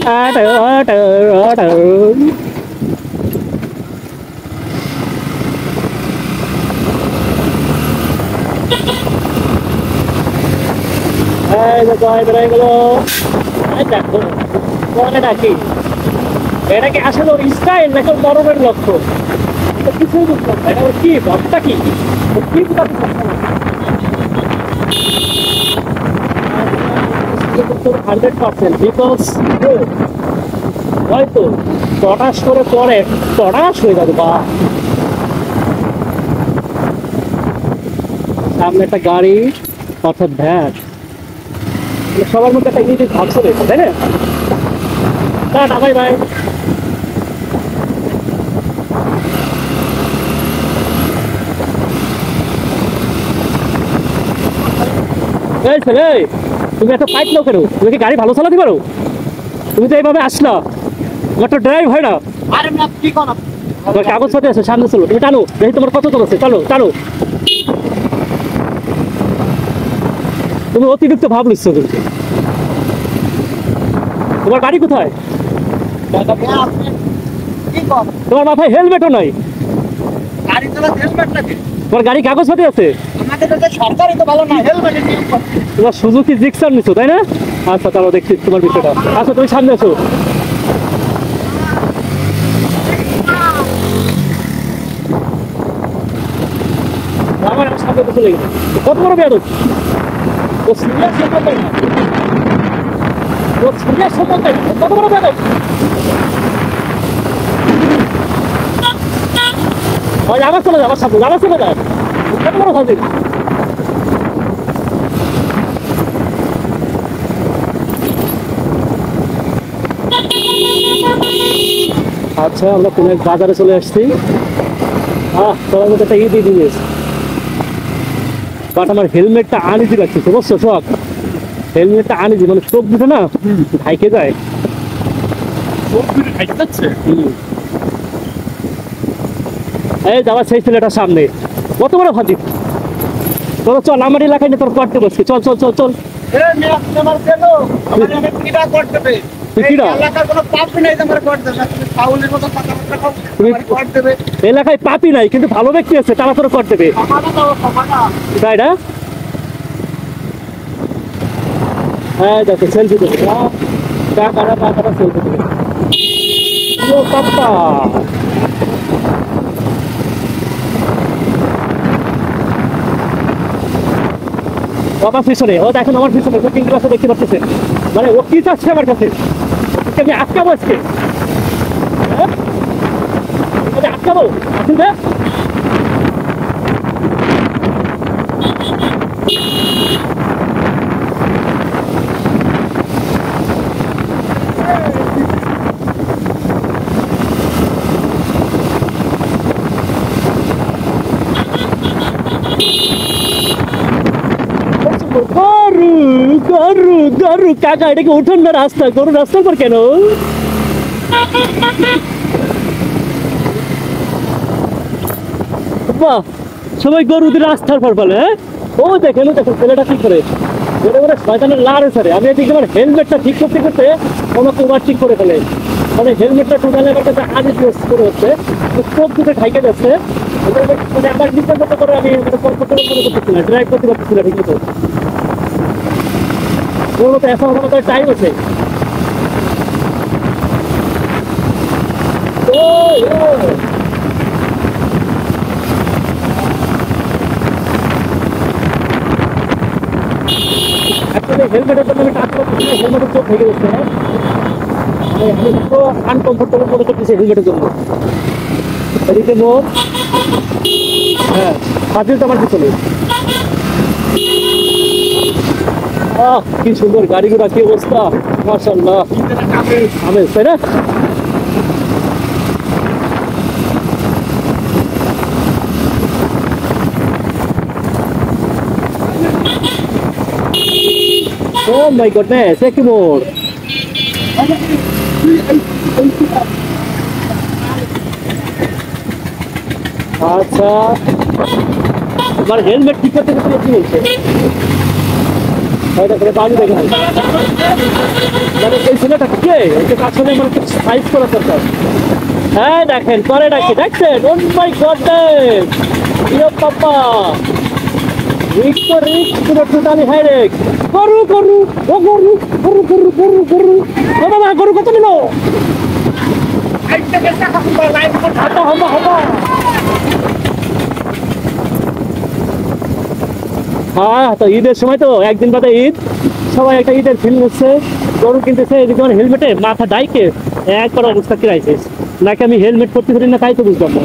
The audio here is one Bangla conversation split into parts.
এটা কি আসলে ওর স্টাইল নাকি মরণের লক্ষ্য? কিছুই বুঝলাম না, এটা ওর কি ভাবটা কি কি বুঝাতে পারছে না। 100% বিকজ হয়তো টটাস করে পরে টটাস হয়ে যাবে। বা সামনে একটা গাড়ি অর্থাৎ ভ্যান, সবার মধ্যে একটা ইংরেজি ভাব চলে এসেছে, তাই না? Tata bye bye. এই ছেলে, তুমি একটা পাইপ নাও কেন? তুমি কি গাড়ি ভালো চালাতে পারো? তুমি তো এইভাবে আসলা, তোমার তো ড্রাইভ হয় না। আরে না, কি কোন তোমার কাগজপত্র আছে, সামনে চলো। তুমি টানো, দেখি তোমার কত চলেছে। চলো টানো। তুমি অতিরিক্ত ভাব নিচ্ছ কিন্তু। তোমার গাড়ি কোথায়? কি কোন তোমার মাথায় হেলমেটও নাই। গাড়ি চালা হেলমেট নাকি? তোমার গাড়ি কাগজপত্র আছে? আমাদের তো সরকারই তো ভালো না, হেলমেট নিয়ম করছে। তোমার সুজুকি জিক্সার নিচ্ছ, তাই না? আচ্ছা চলো দেখছি তোমার বিষয়টা। আচ্ছা তুমি সামনে আসো। আমার সামনে তো চলে গেছে। কত বড় বেয়াদব! ও সিরিয়াস সম্বন্ধ না, ও সিরিয়াস সম্বন্ধ না, কত বড় বেয়াদব! আমার চলে যায়, আমার সামনে আমার চলে যায়। কত বড় ফাজিল! আচ্ছা আমরা কোন এক বাজারে চলে আসছি। তোমার মধ্যে একটা দিয়ে দিয়েছে, বাট আমার হেলমেটটা আনিজি লাগছে, বুঝছো? সব হেলমেটটা আনিজি, মানে চোখ দুটো না ঢাইকে যায়। এই যাওয়ার সেই ছেলেটার সামনে কত বড় ফাঁদি! চলো চল, আমার এলাকায় নিয়ে তোর করতে বসছি। চল চল চল চল। এলাকায় পাপি নাই, কিন্তু ভালো ব্যক্তি আছে, তারা তোর কর দেবে। হ্যাঁ দেখো সেলফি দেবে, সেলফি দেবে। আমার পিছনে, ও দেখেন আমার পিছনে কোচিং ক্লাসে দেখতে পাচ্ছেন। মানে ও কি চাচ্ছে আমার কাছে? আমি আটকাবো আজকে, আটকাবো আসুন। গরু গরু গরু কাকা, এটাকে উঠুন না রাস্তা, গরু রাস্তার পর কেন? বাহ, সবাই গরুদের রাস্তার পর বলে। হ্যাঁ ও দেখেন, দেখেন ছেলেটা ঠিক করে শয়তানের লাড়ে ছাড়ে। আমি এদিকে আমার হেলমেটটা ঠিক করতে করতে আমাকে ওভার ঠিক করে ফেলে। মানে হেলমেটটা টোটালি আমার কাছে আগে করে হচ্ছে, চোখ দুটো ঢাইকে যাচ্ছে। মানে আমার নিজের মতো করে আমি কমফোর্টেবল মনে করতেছি না, ড্রাইভ করতে পারতেছি না ঠিক মতো। ওর মতো এখন আমার টাইম আছে। হেলমেটের জন্য আমি কাজ করতেছি না, হেলমেটের চোখ ভেঙে যাচ্ছে। আমি তো আনকমফোর্টেবল মনে করতেছি হেলমেটের জন্য। এদিকে মোর হ্যাঁ ফাজিল তো আমার পিছনে। কি সুন্দর গাড়িগুলা, কি অবস্থা! মাশাআল্লাহ, আমেজ, তাই না? Oh my goodness, এক মোড়। আচ্ছা আমার হেলমেট ঠিক করতে কি বলছে? হয়তো করে বাজু দেখে মানে এই ছেলেটা কে একে আসলে মানে সাইজ করা দরকার। হ্যাঁ দেখেন পরে ডাকি দেখছেন ওন মাই গডনেস ইয়ে পাপা রিক তো রিক পুরো টোটালি হাই রেক গরু গরু ও গরু গরু গরু গরু গরু ও বাবা গরু কত নিল হাঁটা হাঁটা হাঁটা। হ্যাঁ তো ঈদের সময় তো একদিন বাদে ঈদ সবাই একটা ঈদের ফিল হচ্ছে গরু কিনতেছে এদিকে আমার হেলমেটে মাথা ডাইকে একবার অবস্থা কিরাইছে নাকি আমি হেলমেট করতে পারি না তাই তো বুঝলাম না।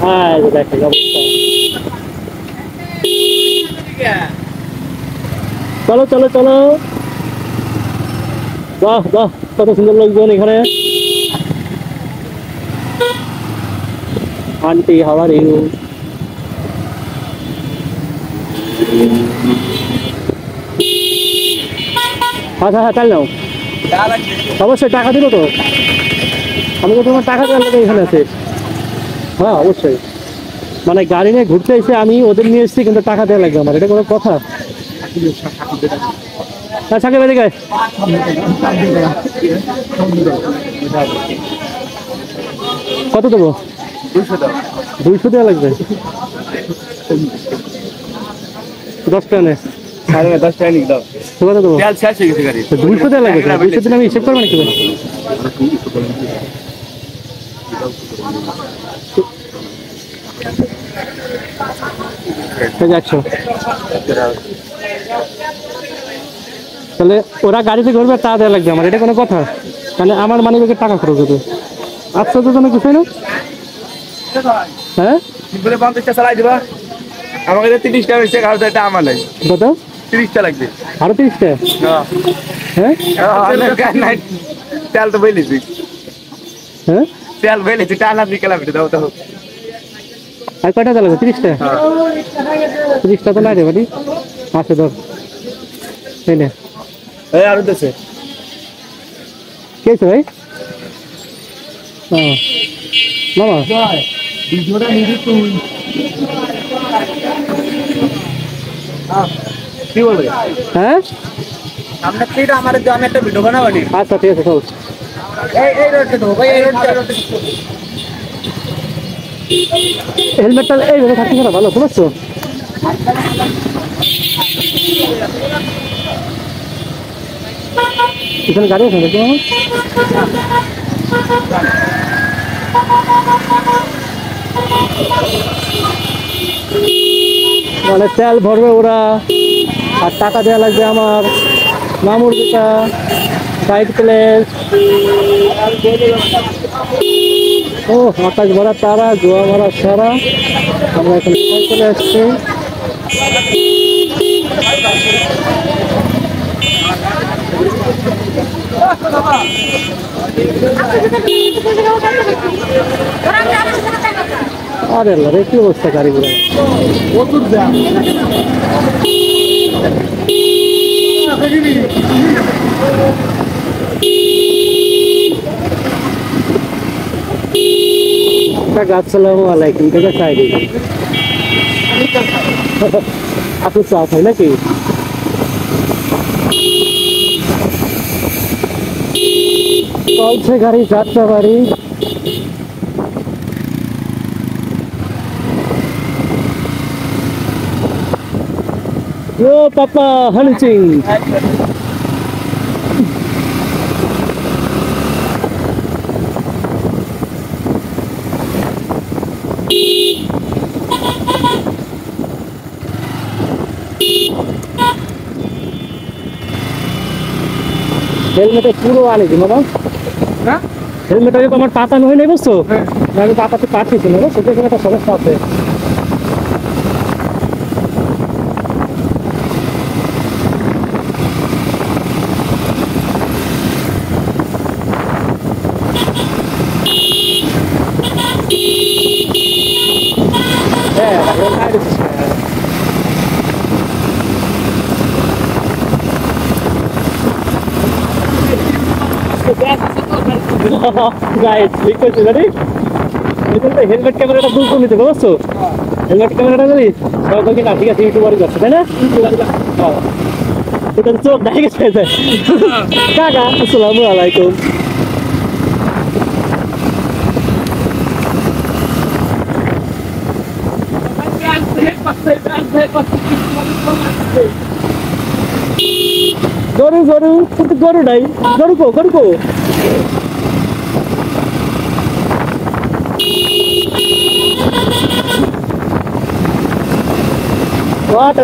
হ্যাঁ এই যে দেখেন অবস্থা। চলো চলো চলো বাহ বাহ কত সুন্দর লোকজন এখানে। Aunty how are you? আচ্ছা হ্যাঁ তাই নাও অবশ্যই টাকা দিল তো আমি তো তোমার টাকা দেওয়ার লোক এখানে আছে। হ্যাঁ অবশ্যই মানে গাড়ি নিয়ে ঘুরতে এসে আমি ওদের নিয়ে এসেছি কিন্তু টাকা দেওয়া লাগবে আমার এটা কোনো কথা? হ্যাঁ সাকিব এদিকে কত দেবো? 200 দেওয়া লাগবে 10 টাকা নে 10 টাকা নিয়ে দাও কত দেবো? তেল শেষ হয়ে গেছে গাড়ি 200 দেওয়া লাগবে 200 দিন আমি হিসেব করবো নাকি? একশো তাহলে ওরা গাড়িতে ঘুরবে তা দেওয়া লাগবে আমার এটা কোনো কথা? মানে আমার মানে টাকা খরচ হতো আচ্ছা তো কোনো কিছু না। হ্যাঁ বলে 50টা চালাই দিবা আমাকে 30টা হইছে আর এটা আমার নাই কত? 30টা লাগবে আরো 30টা? হ্যাঁ তেল তো বলেছি হ্যাঁ তেল বলেছি টানা বিকেলাম দাও তো আর কয়টা দেওয়া লাগবে? 30টা? 30টা তো নাই রে বাড়ি আছে ধর এই নে এই আরো দেছে কে আছে ভাই? হ্যাঁ মামা ভিডিওটা নিবি তুই কি বলবে? হ্যাঁ আমরা কি আমার আমি একটা ভিডিও বানাবো আচ্ছা ঠিক আছে চল এই রোডে তো ভাই এই রোডে হেলমেটটা এইভাবে থাকতে পারা ভালো বুঝছো? এখানে গাড়ি আছে নাকি মামা? মানে তেল ভরবে ওরা আর টাকা দেওয়া লাগবে আমার মামুর যেটা সাইড প্লেস। ও আকাশ ভরা তারা জোয়া ভরা সারা আমরা এখানে চলে আসছি। আরে আল্লাহ রে কি অবস্থা গাড়িগুলো আসসালামু আলাইকুম থেকে সাইড আপনি চা খাই নাকি? চলছে গাড়ি যাত্রা বাড়ি। ও পাপা হানিচিং হেলমেটে পুরো আনেছি বাবা। হ্যাঁ হেলমেটে তো আমার পাতা নয় নাই বুঝছো? আমি পাতাতে পাঠিয়েছি না সেটা কোনো একটা সমস্যা আছে। গাইড ঠিক আছে জানি হেলমেট ক্যামেরাটা বুঝতে নিতে বুঝছো? হেলমেট ক্যামেরাটা করি সবাইকে না ঠিক আছে ইউটিউবারই করছে তাই না এটা চোখ দেখে গেছে কাকা আসসালামু আলাইকুম গরু গরু কিন্তু গরু নাই গরু কো What?